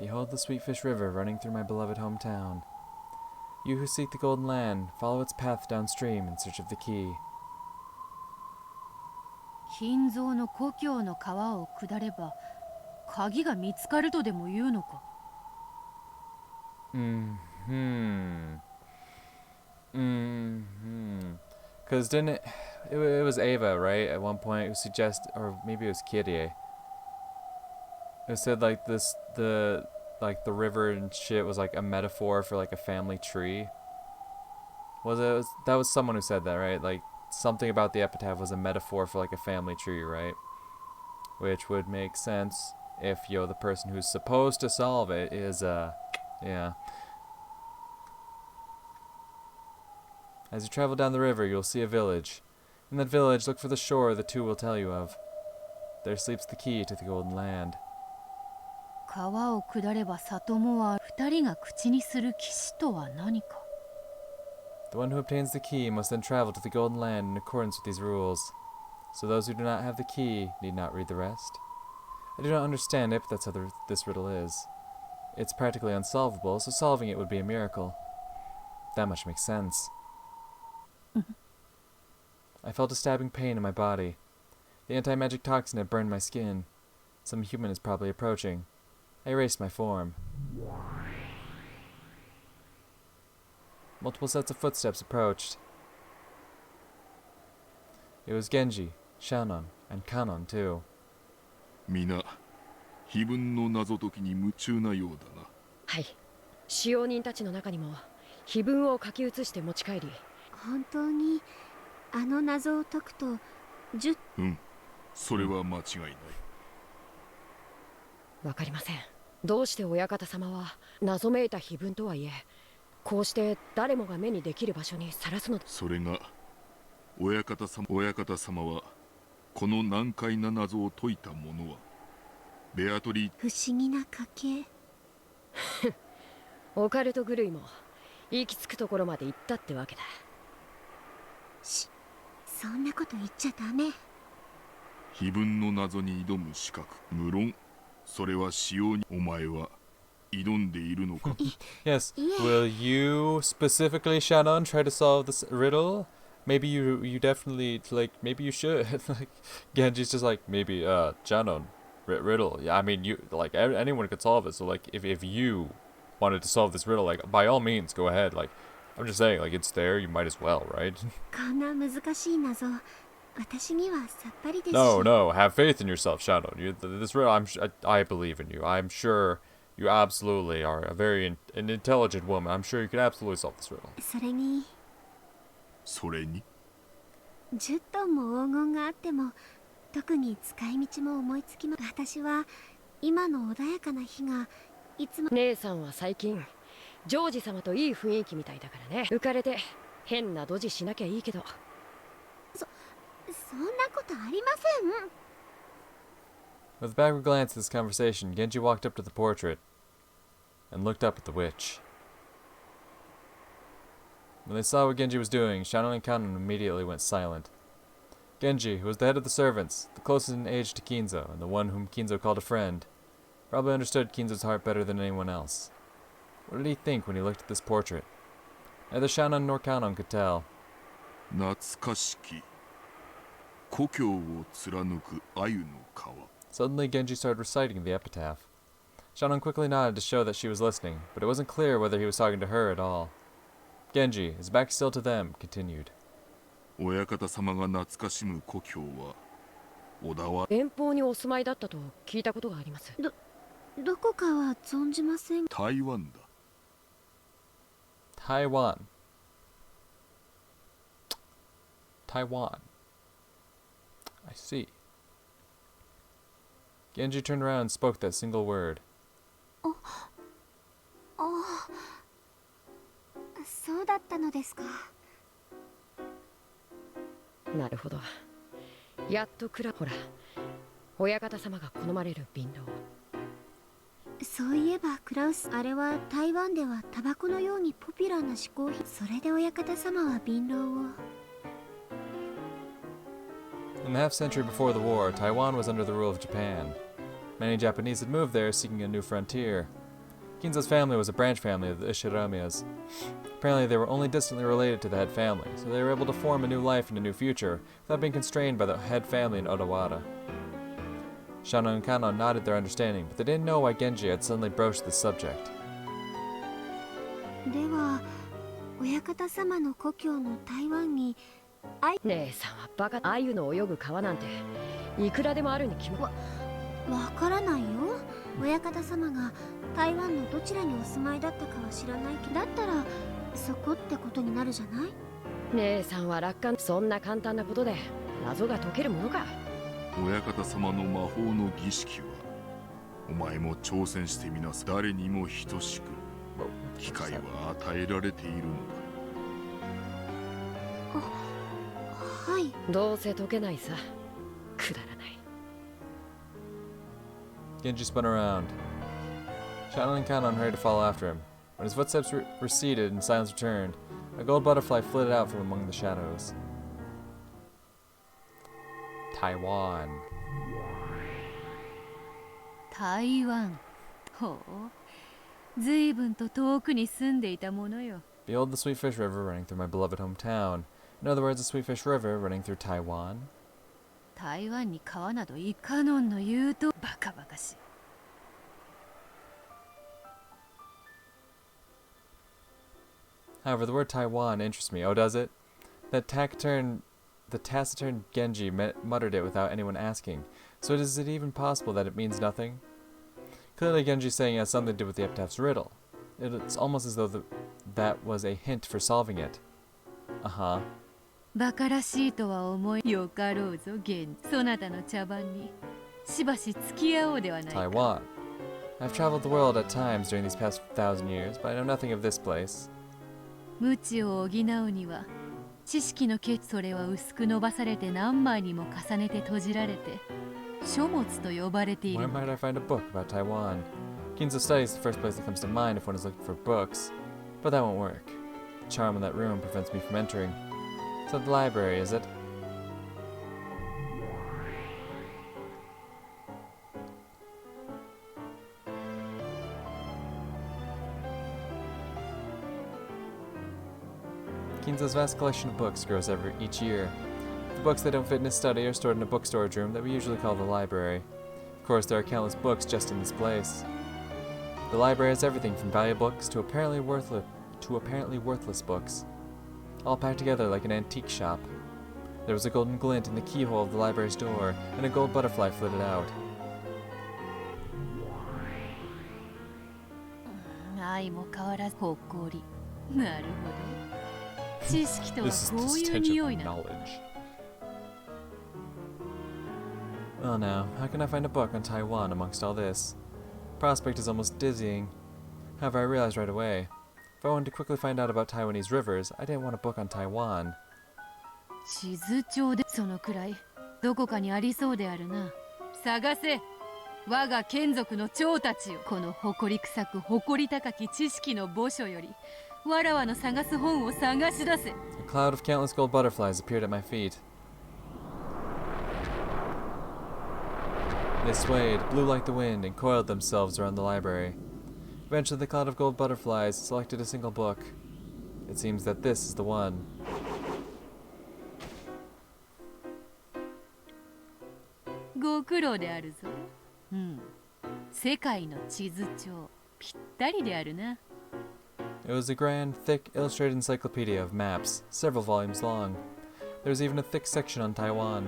Behold the sweet fish river running through my beloved hometown. You who seek the golden land, follow its path downstream in search of the key. 金蔵の故郷の川を下れば鍵が見つかるとでも言うのか。Because didn't it was Ava, right? At one point it suggested, or maybe it was Kyrie. It said like the river and shit was like a metaphor for like a family tree. That was someone who said that, right? Like something about the epitaph was a metaphor for like a family tree, right? Which would make sense if the person who's supposed to solve it is yeah. As you travel down the river, you'll see a village. In that village, look for the shore the two will tell you of. There sleeps the key to the golden land. 川を下れば里もは二人が口にする騎士とは何か。The one who obtains the key must then travel to the golden land in accordance with these rules. So those who do not have the key need not read the rest. I do not understand it, but that's how this riddle is. It's practically unsolvable, so solving it would be a miracle. That much makes sense. I felt a stabbing pain in my body. The anti-magic toxin had burned my skin. Some human is probably approaching. I erased my form. Multiple sets of footsteps approached. It was Genji, Shannon, and Kanon too. 皆、非分の謎解きに夢中なようだな。はい。使用人たちの中にも非分を書き写して持ち帰り。本当にあの謎を解くとそれは間違いない。わかりません。どうして親方様は謎めいた非分とはいえ、こうして誰もが目にできる場所にさらすのだ。それが親方様はこの難解な謎を解いた者はベアトリー。不思議な家系。オカルト狂いも行き着くところまで行ったってわけだ。そんなこと言っちゃダメ。非分の謎に挑む資格、無論それは使用に。お前は挑んでいるのか？ Yes. Will you specifically, Shannon, try to solve this riddle? Maybe you definitely, like, maybe you should. Like, Genji's just like, maybe, Shannon, riddle. Yeah, I mean, you, like, anyone could solve it. So, like, if you wanted to solve this riddle, like, by all means, go ahead. Like, I'm just saying, like, it's there, you might as well, right? こんな難しい謎、私にはさっぱりですし。No, have faith in yourself, Shannon. This riddle, I believe in you. I'm sure you absolutely are a very an intelligent woman. I'm sure you can absolutely solve this riddle. それに10トンも黄金があっても特に使い道も思いつきま。私は今の穏やかな日がいつも。姉さんは最近ジョージ様といい雰囲気みたいだからね。浮かれて変なドジしなきゃいいけど。そんなことありません。With a backward glance at this conversation, Genji walked up to the portrait and looked up at the witch. When they saw what Genji was doing, Shannon and Kanon immediately went silent. Genji, who was the head of the servants, the closest in age to Kinzo, and the one whom Kinzo called a friend, probably understood Kinzo's heart better than anyone else. What did he think when he looked at this portrait? Neither Shannon nor Kanon could tell. 懐かしき故郷を貫く鮎の川。 Suddenly, Genji started reciting the epitaph. Shannon quickly nodded to show that she was listening, but it wasn't clear whether he was talking to her at all. Genji, his back still to them, continued. 親方様が懐かしむ故郷は小田は遠方にお住まいだったと聞いたことがあります。どこかは存じません。台湾だ。Taiwan. Taiwan. I see. Genji turned around and spoke that single word. そうだったのですか。なるほど。やっとほら、親方様が好まれる瓶籠。そういえばクラウス、あれは台湾ではタバコのようにポピュラーな嗜好品。それで親方様は瓶籠を。In the half-century before the war, Taiwan was under the rule of Japan. Many Japanese had moved there seeking a new frontier. Ginzo's family was a branch family of the Ishiramias. Apparently they were only distantly related to the head family, so they were able to form a new life and a new future without being constrained by the head family in Odawara. Shano and Kano nodded their understanding, but they didn't know why Genji had suddenly broached this subject. では親方様の故郷の台湾に姉さんはバカ。鮎の泳ぐ川なんていくらでもあるに決ま。わからないよ。親方様が台湾のどちらにお住まいだったかは知らないけど、だったらそこってことになるじゃない。姉さんは楽観。そんな簡単なことで謎が解けるものか。親方様の魔法の儀式はお前も挑戦してみなさい。誰にも等しく機会は与えられているのだ。はい。どうせ解けないさ。くだらない。Genji spun around. Shano and Kano hurried to follow after him. When his footsteps receded and silence returned, a gold butterfly flitted out from among the shadows. Taiwan. 台湾。ほう。随分と遠くに住んでいたものよ。Behold the Sweetfish River running through my beloved hometown. In other words, the Sweetfish River running through Taiwan. 台湾に川などいかのんの言うとバカバカしい。However, the word Taiwan interests me. Oh, does it? The taciturn Genji muttered it without anyone asking. So is it even possible that it means nothing? Clearly Genji's saying it has something to do with the epitaph's riddle. It's almost as though that was a hint for solving it. Uh-huh. バカらしいとは思いよかろうぞゲン。そなたの茶番にしばし付き合おうではないか。 Taiwan. I've traveled the world at times during these past 1,000 years, but I know nothing of this place. 無知を補うには知識の欠それは薄く伸ばされて何枚にも重ねて閉じられて書物と呼ばれてい Where る。 might I find a book about Taiwan? Ginza Study is the first place that comes to mind if one is looking for books, but that won't work. The charm in that room prevents me from entering. It's not the library, is it? Ginza's vast collection of books grows each year. The books that don't fit in his study are stored in a book storage room that we usually call the library. Of course, there are countless books just in this place. The library has everything from valuable books to apparently worthless books, all packed together like an antique shop. There was a golden glint in the keyhole of the library's door, and a gold butterfly flitted out. 愛も変わらず誇り。なるほど。知識とは This is こういう stench 匂 of いなの。 knowledge. Well now, how can I find a book on Taiwan amongst all this? Prospect is almost dizzying. However, I realized right away, if I wanted to quickly find out about Taiwanese rivers, I didn't want a book on Taiwan. 地図帳でそのくらいどこかにありそうであるな。探せ我が眷属の長たちよ。この誇り臭く誇り高き知識の墓所よりわらわの探す本を探し出せ。 A cloud of countless gold butterflies appeared at my feet. They swayed, blew like the wind, and coiled themselves around the library. Eventually, the cloud of gold butterflies selected a single book. It seems that this is the one. ご苦労であるぞ。うん。世界の地図帳ぴったりであるな。 It was a grand, thick, illustrated encyclopedia of maps, several volumes long. There was even a thick section on Taiwan.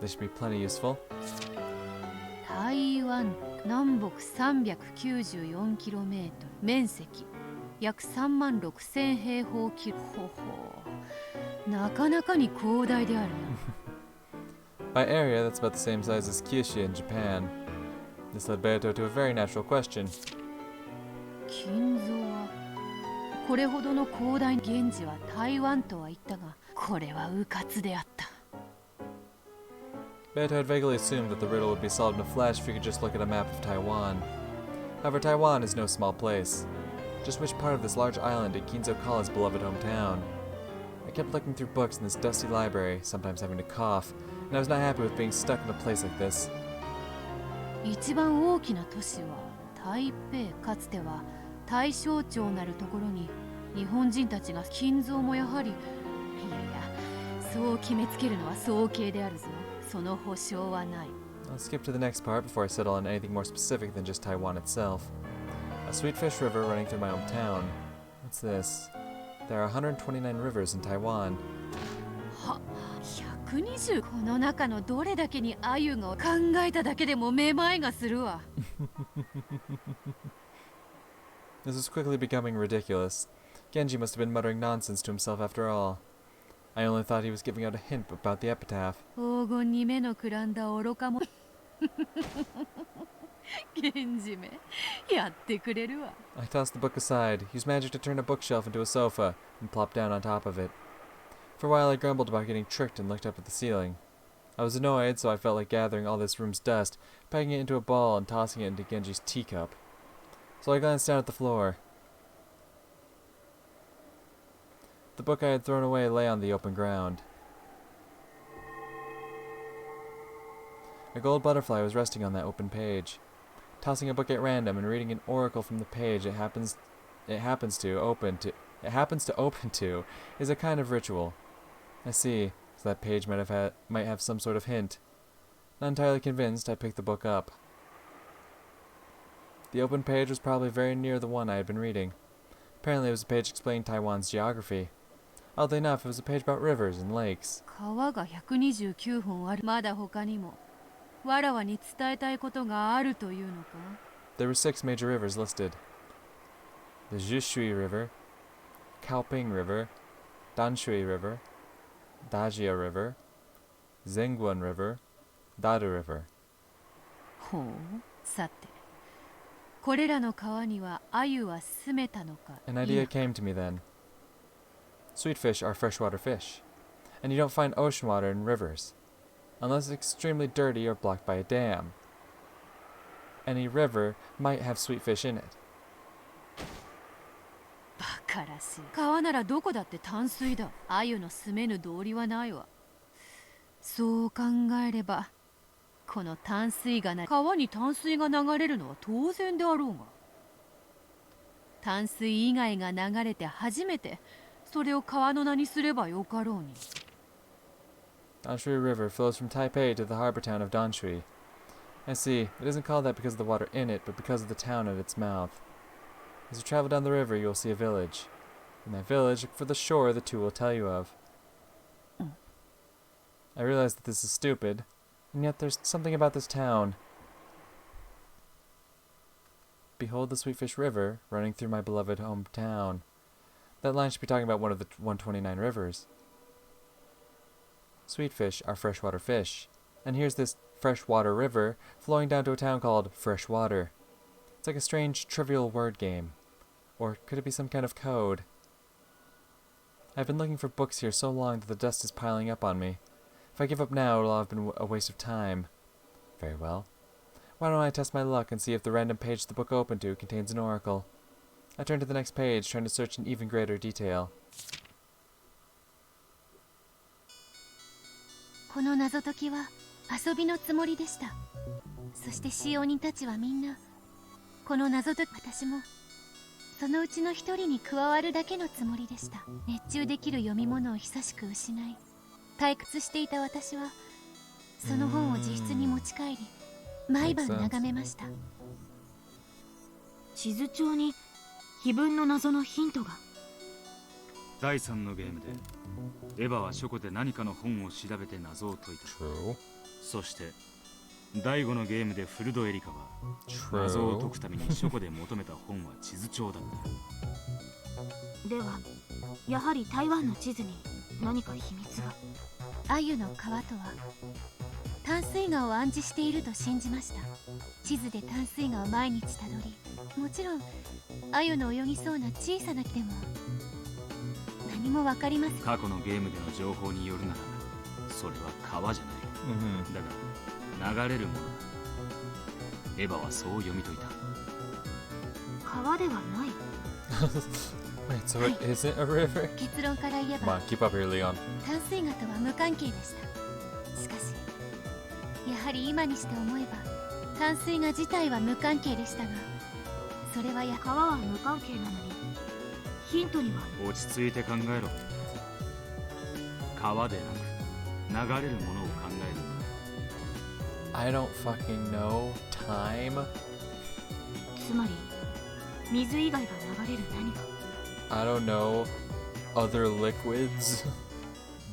This should be plenty useful. 台湾南北 394km 面積約36,000平方キロ。ほほなかなかに広大であるな。 By area, that's about the same size as Kyushu in Japan. This led Beato to a very natural question. 金蔵はこれほどの広大な現地は台湾とは言ったが、これは迂闊であった。 Beato had vaguely assumed that the riddle would be solved in a flash if you could just look at a map of Taiwan. However, Taiwan is no small place. Just which part of this large island did Kinzo call his beloved hometown? I kept looking through books in this dusty library, sometimes having to cough, and I was not happy with being stuck in a place like this. 一番大きな都市は台北かつては大正町なるところに日本人たちが金蔵もやはりいやそう決めつけるのは早計であるぞ。その保証はない。 I'll skip to the next part before I settle on anything more specific than just Taiwan itself. A Sweetfish River running through my hometown. What's this? There are 129 rivers in Taiwan. は120この中のどれだけにアユが考えただけでもめまいがするわ。This was quickly becoming ridiculous. Genji must have been muttering nonsense to himself after all. I only thought he was giving out a hint about the epitaph. 黄金に目のくらんだ愚か者。源氏めやってくれるわ。 I tossed the book aside, used magic to turn a bookshelf into a sofa, and plopped down on top of it. For a while I grumbled about getting tricked and looked up at the ceiling. I was annoyed, so I felt like gathering all this room's dust, packing it into a ball, and tossing it into Genji's teacup. So I glanced down at the floor. The book I had thrown away lay on the open ground. A gold butterfly was resting on that open page. Tossing a book at random and reading an oracle from the page it happens to open to is a kind of ritual. I see, so that page might have some sort of hint. Not entirely convinced, I picked the book up. The open page was probably very near the one I had been reading. Apparently it was a page explaining Taiwan's geography. Oddly enough, it was a page about rivers and lakes. 川が129本ある。まだ他にもわらわに伝えたいことがあるというのか。 There were 6 major rivers listed. The Jushui River, Kaoping River, Danshui River, Dajia River, Zhenguan River, Dadu River. ほう、さてこれらの川にはアユは住めたのか。 An idea came to me then. Sweetfish are freshwater fish, and you don't find ocean water in rivers, unless it's extremely dirty or blocked by a dam. Any river might have sweetfish in it. バカらしい。川ならどこだって淡水だ。アユの住めぬ道理はないわ。そう考えればこの淡水がない川に淡水が流れるのは当然であろうが。淡水以外が流れて初めてそれを川の名にすればよかろうに。 Danshui River flows from Taipei to the harbor town of Danshui. I see, it isn't called that because of the water in it, but because of the town at its mouth. As you travel down the river, you will see a village. In that village, look for the shore the two will tell you of. I realize that this is stupid, and yet there's something about this town. Behold the Sweetfish River running through my beloved hometown. That line should be talking about one of the 129 rivers. Sweetfish are freshwater fish, and here's this freshwater river flowing down to a town called Freshwater. It's like a strange, trivial word game. Or could it be some kind of code? I've been looking for books here so long that the dust is piling up on me. If I give up now, it'll have been a waste of time. Very well. Why don't I test my luck and see if the random page the book opened to contains an oracle? I turn to the next page, trying to search in even greater detail. この謎解きは遊びのつもりでした。そして使用人たちはみんなこの謎解き、私もそのうちの一人に加わるだけのつもりでした。熱中できる読み物を久しく失い退屈していた私はその本を自室に持ち帰り毎晩眺めました。地図帳に碑文の謎のヒントが。第3のゲームでエヴァは書庫で何かの本を調べて謎を解いた。 True. そして第5のゲームでフルドエリカは True. 謎を解くために書庫で求めた本は地図帳だった。ではやはり台湾の地図に何か秘密が。アユの川とは淡水河を暗示していると信じました。地図で淡水河を毎日たどり、もちろんアユの泳ぎそうな小さな木でも何もわかりません。過去のゲームでの情報によるならそれは川じゃない。 Mm-hmm. だが流れるものだ。エヴァはそう読み解いた。川ではない。Wait, so it isn't a river? 結論から言え Come ば on, keep up here, Leon. 淡水河とは無関係でした。しかしやはり今にして思えば淡水が自体は無関係でしたが、それはや川は無関係なのにヒントには。落ち着いて考えろ。川でなく流れるものを考えるんだ。 I don't fucking know. Time? つまり水以外が流れる何か。 I don't know. Other liquids?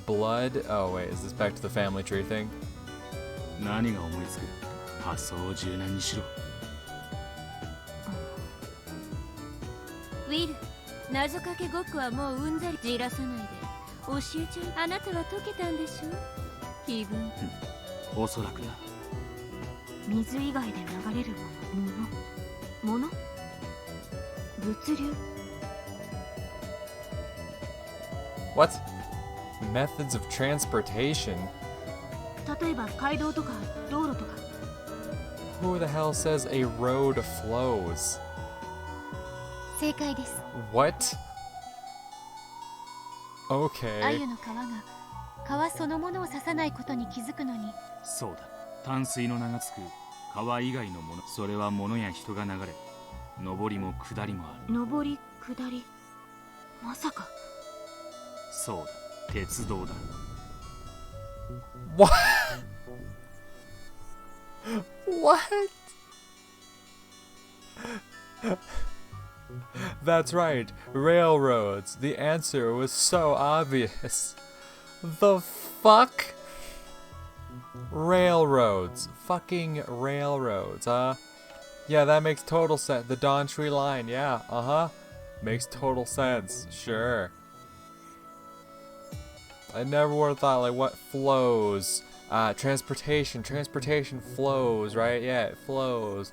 Blood? Oh wait, is this back to the family tree thing? 何が思いつく？発想を柔軟にしろ。ウィル、謎かけごっこはもううんざりじらさないで教えちゃう。あなたは解けたんでしょ、気分。おそらくだ。水以外で流れるもの物流。 What? Methods of transportation? 例えば街道とか道路とか。 Who the hell says a road flows? 正解です。 What? ア Okay. ユの皮が川そのものを刺さないことに気づくのに。そうだ。淡水の名がつく川以外のもの、それは物や人が流れ、上りも下りもある。上り下り。まさか。そうだ。鉄道だ。 What? What? That's right, railroads. The answer was so obvious. The fuck? Railroads. Fucking railroads, huh? Yeah, that makes total sense. The Don Shui line, yeah, uh-huh. Makes total sense, sure. I never would have thought, like, what flows? Transportation flows, right? Yeah, it flows.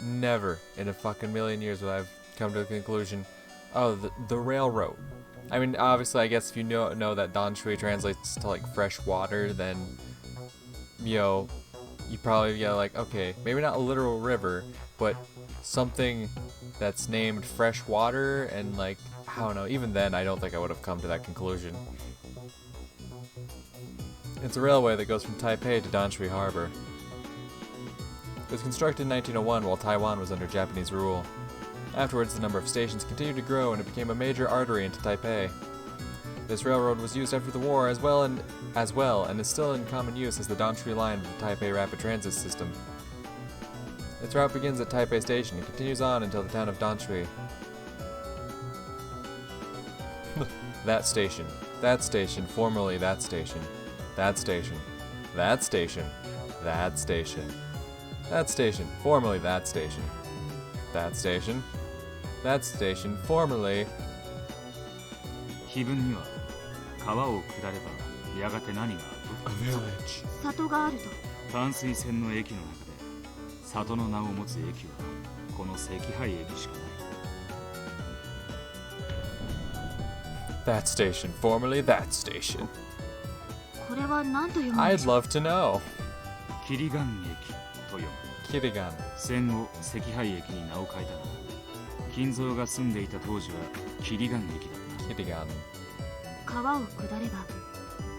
Never in a fucking million years would I've come to the conclusion, oh, the railroad. I mean, obviously, I guess if you know that Dan Shui translates to, like, fresh water, then, yo, you probably, like, okay, maybe not a literal river, but something that's named fresh water, and, like, I don't know, even then, I don't think I would have come to that conclusion. It's a railway that goes from Taipei to Danshui Harbor. It was constructed in 1901 while Taiwan was under Japanese rule. Afterwards, the number of stations continued to grow and it became a major artery into Taipei. This railroad was used after the war as well and is still in common use as the Danshui line of the Taipei Rapid Transit System. Its route begins at Taipei Station and continues on until the town of Danshui. That station, formerly that station. That station. That station. That station. That station. Formerly that station. That station. That station. Formerly. 碑文には川を下ればやがて何がある A village. 里があると。淡水線の駅の中で里の名を持つ駅はこの赤廃駅しかない。 That station. Formerly that station. これは何と読むんで I'd しょう。 love to know. キリガン駅と読む。 Kirigan. 戦後赤廃駅に名を変えたが、金蔵が住んでいた当時はキリガン駅だった。 Kirigan. 川を下れば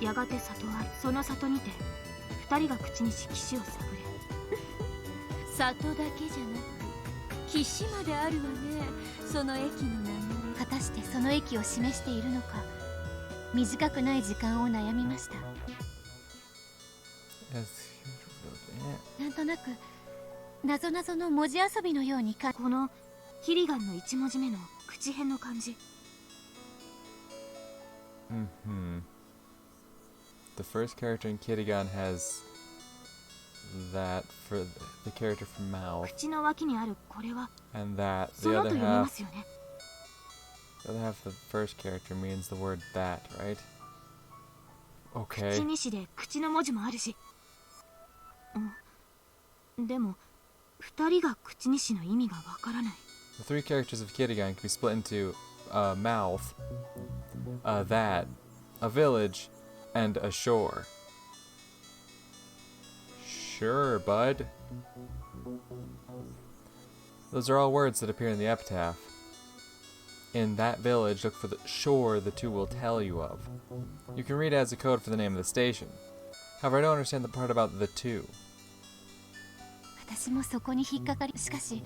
やがて里はある。その里にて二人が口にし岸を探れ。里だけじゃなく岸まであるわね、その駅の名前。果たしてその駅を示しているのか。短くない時間を悩みました。なんとなく謎々の文字遊びのようにか。このキリガンの一文字目の口辺の漢字。 The first character in Kirigan has that for the character for mouth, 口の脇にあるこれは and that そ the のと other 読みま half. すよね。 The other half of the first character means the word that, right? 口 Okay. にしで口の文字もあるし。でも二人が口にしの意味がわからない。 The three characters of Kirigan can be split into mouth, that, a village, and a shore. Sure, bud. Those are all words that appear in the epitaph. In that village, look for the shore the two will tell you of. You can read it as a code for the name of the station. However, I don't understand the part about the two. 私もそこに引っかかり、しかし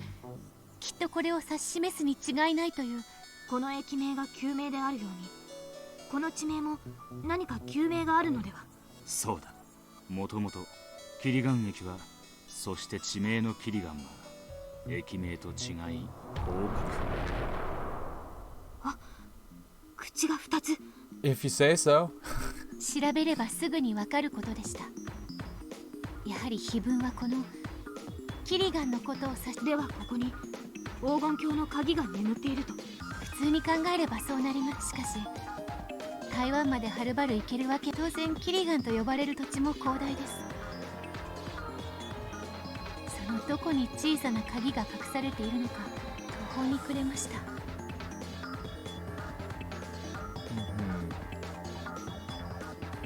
きっとこれを指し示すに違いないという。この駅名が旧名であるように、この地名も何か旧名があるのでは。そうだ。もともとキリガン駅は、そして地名のキリガンは駅名と違い方角。あ、口が2つ。 If you say so. 調べればすぐにわかることでした。やはり碑文はこのキリガンのことを指し、ではここに黄金鏡の鍵が眠っていると。普通に考えればそうなります。しかし台湾まではるばる行けるわけ。当然キリガンと呼ばれる土地も広大です。そのどこに小さな鍵が隠されているのか途方に暮れました。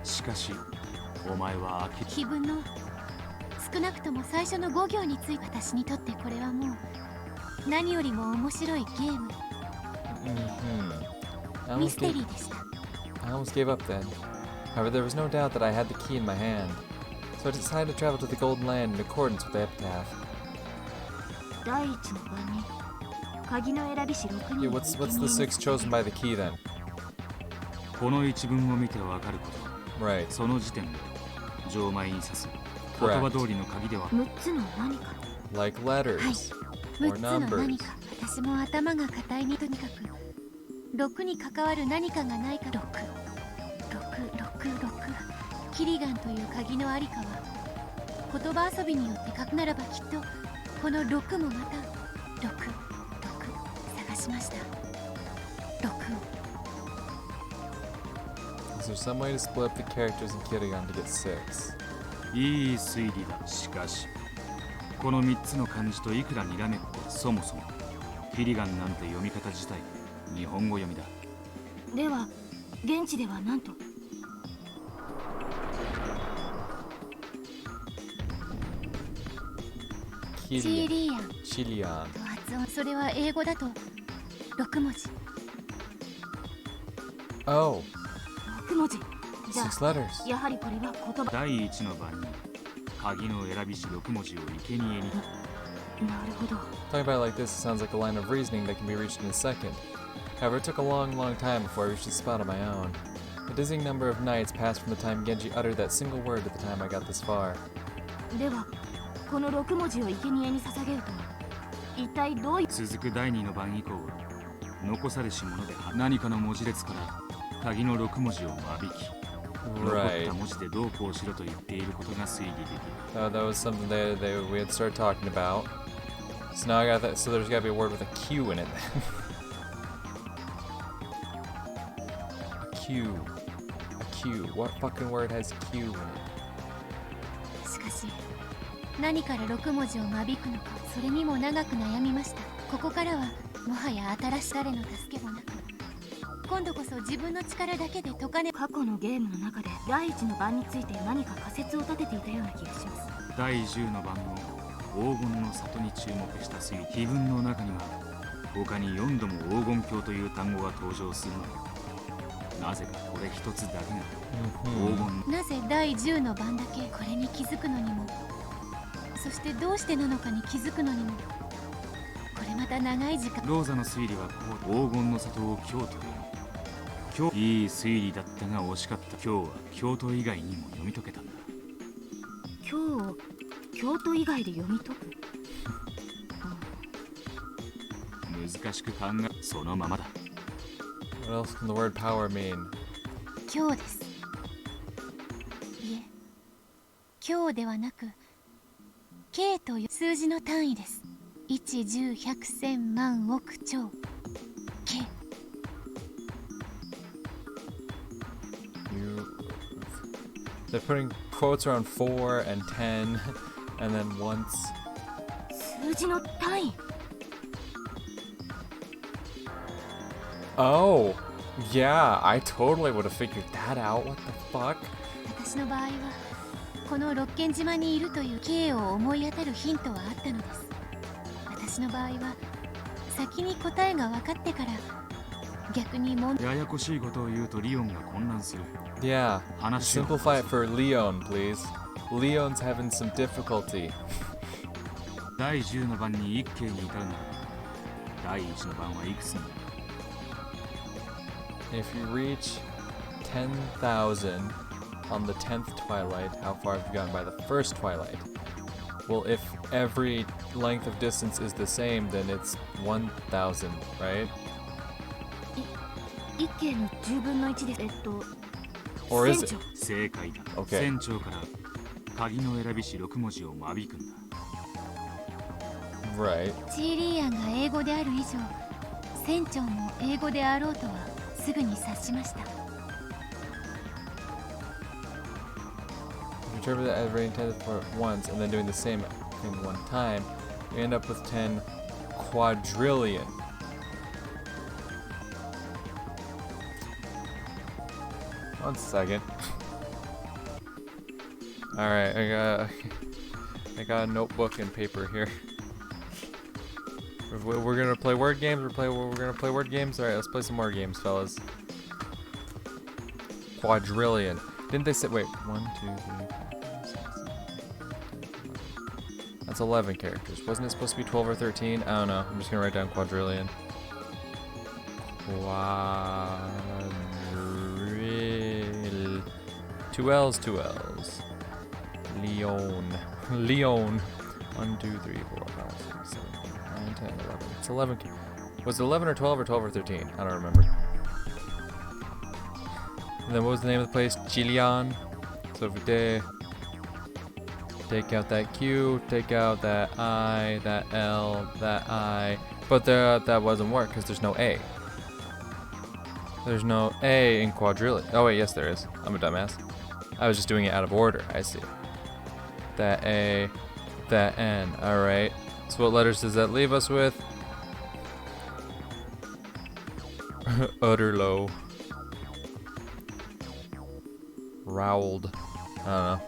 しかしお前は碑文の少なくとも最初の5行について、私にとってこれはもう何よりも面白いゲーム、ミステリーでした。I almost gave up then. However, there was no doubt that I had the key in my hand, so I decided to travel to the Golden Land in accordance with the epitaph. 第一の番に鍵の選びし6人 Yeah, what's the six chosen by the key then? この一文を見てわかること。Right. その時点で錠前に指す言葉通りの鍵では。6つの何か。 Like letters 6 or つの numbers. 何か。私も頭が硬いに、とにかく6に関わる何かがないか。6キリガンという鍵のありかは言葉遊びによって書くならば、きっとこの6もまた6探しました。6。 Is there some way to split up the characters in Kirigan to get 6? いい推理だ。しかしこの3つの漢字といくらにらめっこ、そもそもキリガンなんて読み方自体日本語読みだ。では現地では何と。チーリーアン Chilian. と発音、それは英語だと6文字。 Oh, 6文字。じゃ6 letters. あやはりこれは言葉。第一の番に鍵の選びし6文字を生贄に。なるほど。 Talking about it like this, it sounds like a line of reasoning that can be reached in a second. However, it took a long time before I reached the spot on my own. A dizzying number of nights passed from the time Genji uttered that single word to the time I got this far. ではこの6文字を生贄に捧げるとは一体どういう。続く第2の番以降は残されし者で何かの文字列から鍵の6文字を間引き、残っ Right. た文字でどうこうしろと言っていることが推理できる。 That was something we had started talking about. So now I got that. So there's got to be a word with a Q in it. Q. A Q. What fucking word has Q in it? しかし何から6文字を間引くのか、それにも長く悩みました。ここからはもはや新しい誰の助けもなく、今度こそ自分の力だけで解かね。過去のゲームの中で第一の番について何か仮説を立てていたような気がします。第10の番の黄金の里に注目した推理。碑文の中には他に4度も黄金鏡という単語が登場するのだ。なぜかこれ一つだけが黄金。なぜ第10の番だけこれに気づくのにも、そしてどうしてなのかに気づくのにも、これまた長い時間。ローザの推理はこう。黄金の里を京都で。いい推理だったが惜しかった。今日は京都以外にも読み解けたんだ。今日を京都以外で読み解く。難しく考え、そのままだ。 What else can the word power mean? 今日です。いえ、今日ではなく K という数字の単位です。1、10、100、1000、万、億、兆 K。 They're putting quotes around 4 and 10, and then once. 数字の単位。 Oh, yeah, I totally would have figured that out. What the fuck? 私の場合はこの六軒島にいるという K を思い当たるヒントはあったのです。私の場合は先に答えが分かってから逆にややこしいことを言うとリオンが混乱する。 Yeah, 話を simplify it for Leon, please. Leon's having some difficulty. 第10の番に一慶に至るなら第1の番はいくつになる？ If you reach 10,000 on the 10th twilight, how far have you gotten by the first twilight? Well, if every length of distance is the same, then it's 1,000, right? 一軒の10分の1です。Or is it? 正解だ。 Okay. 船長から鍵の選びし6文字を間引くんだ。 Right. チーリーアンが英語である以上、船長も英語であろうとはすぐに察しました。If you interpret that as rating 10 for once and then doing the same thing one time, you end up with 10 quadrillion. One second. Alright, I got a notebook and paper here. We're gonna play word games. We're gonna play word games. All right, let's play some more games, fellas. Quadrillion. Didn't they say? Wait, 1, 2, 3, 4, 5, 6, 7, 8, 9, 10, 11. That's 11 characters. Wasn't it supposed to be 12 or 13? I don't know. I'm just gonna write down quadrillion. Quadril. 2 L's, 2 L's. Leon. Leon. 1, 2, 3, 4, 5, 6, 7, 8, 9, 10, 11. It's 11. Was it 11 or 12 or 12 or 13? I don't remember. And then what was the name of the place? Chilian. So if we take out that Q, take out that I, that L, that I. But that doesn't work because there's no A. There's no A in quadrillion. Oh wait, yes there is. I'm a dumbass. I was just doing it out of order. I see. That A, that N. Alright. So what letters does that leave us with? Utter low. Rowled. I don't know.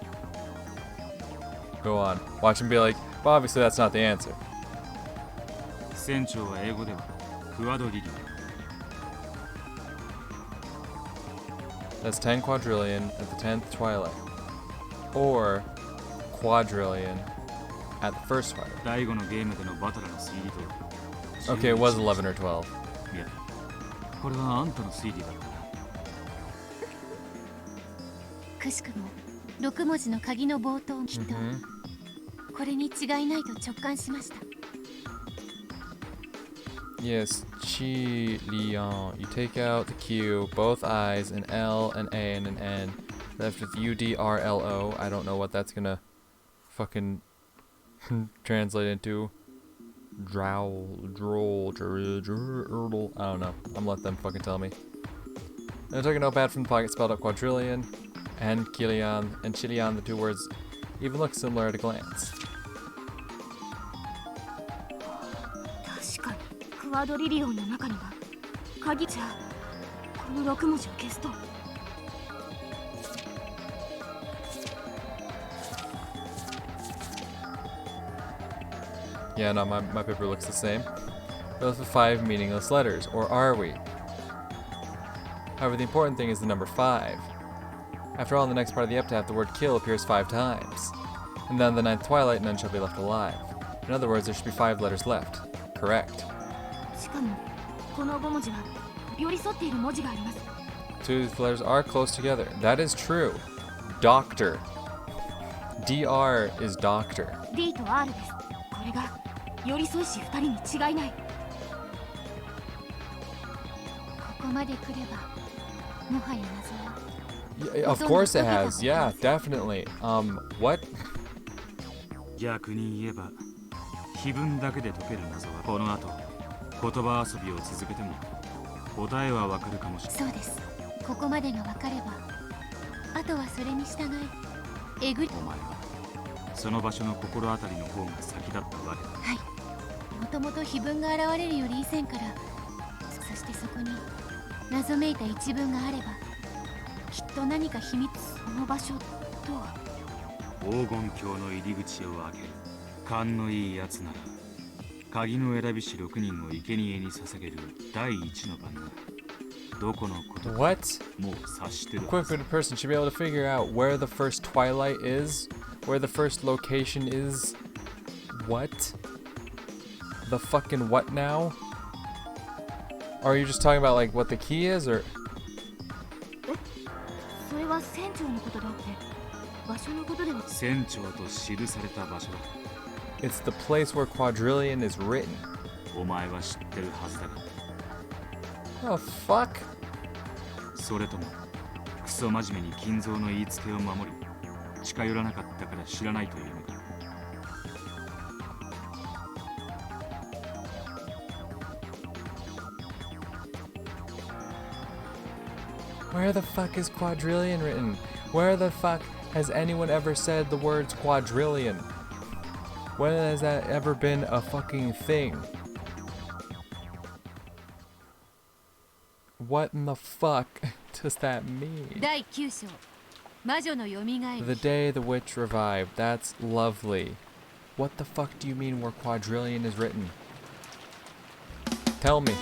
Go on. Watch him be like, well, obviously that's not the answer. 船長は英語ではクワドリリオン。 That's 10 quadrillion at the 10th twilight. Or quadrillion at the first twilight. 第5のゲームでのバトラの推理と Okay, it was 11 or 12. いや、これはあんたの推理だったな。くしくも6文字の鍵の冒頭きっと、これに違いないと直感しました。 Yes, Chilion. You take out the Q, both I's, an L, an A, and an N. Left with UDRLO. I don't know what that's gonna fucking translate into. Drowl, droll, drl. I don't know. I'm gonna let them fucking tell me. And I took a notepad from the pocket, spelled out quadrillion, and Chilion, and Chilion, the two words even look similar at a glance. 確かにクワドリリオンの中には鍵じゃこの6文字を消すと Yeah, no, my paper looks the same. We're left with 5 meaningless letters, or are we? However, the important thing is the number 5. After all, in the next part of the epitaph, the word kill appears 5 times. And then the 9th twilight, none shall be left alive. In other words, there should be 5 letters left. Correct. しかもこの5文字は寄り添っている文字があります。 Two of these letters are close together. That is true. Doctor. DR is doctor. D と R です。これが寄り添いし2人に違いない。ここまで来ればもはや謎は Yeah, of course it has. Yeah, definitely. What? 逆に言えば碑文だけで解ける謎はこの後言葉遊びを続けても答えはわかるかもしれない。そうです。ここまでが分かればあとはそれに従いえぐりお前はその場所の心当たりの方が先だったわけだ。はい。もともと碑文が現れるより以前からそしてそこに謎めいた一文があればきっと何か秘密その場所とは黄金鏡の入り口を開ける勘のいいやつなら鍵の選びし6人を生贄に捧げる第1の番がどこのことか What? もう察してる A quick-witted person should be able to figure out where the first twilight is, where the first location is, What? The fucking what now? Or are you just talking about like what the key is, or? それは船長のことであって場所のことでは。船長と記された場所だ。 It's the place where quadrillion is written. お前は知ってるはずだが。 Oh fuck? それともクソ真面目に金蔵の言いつけを守り近寄らなかったから知らないというのか。 Where the fuck is quadrillion written? Where the fuck has anyone ever said the words quadrillion? When has that ever been a fucking thing? What in the fuck does that mean? 第9章魔女の蘇り The day the witch revived. That's lovely. What the fuck do you mean where quadrillion is written? Tell me.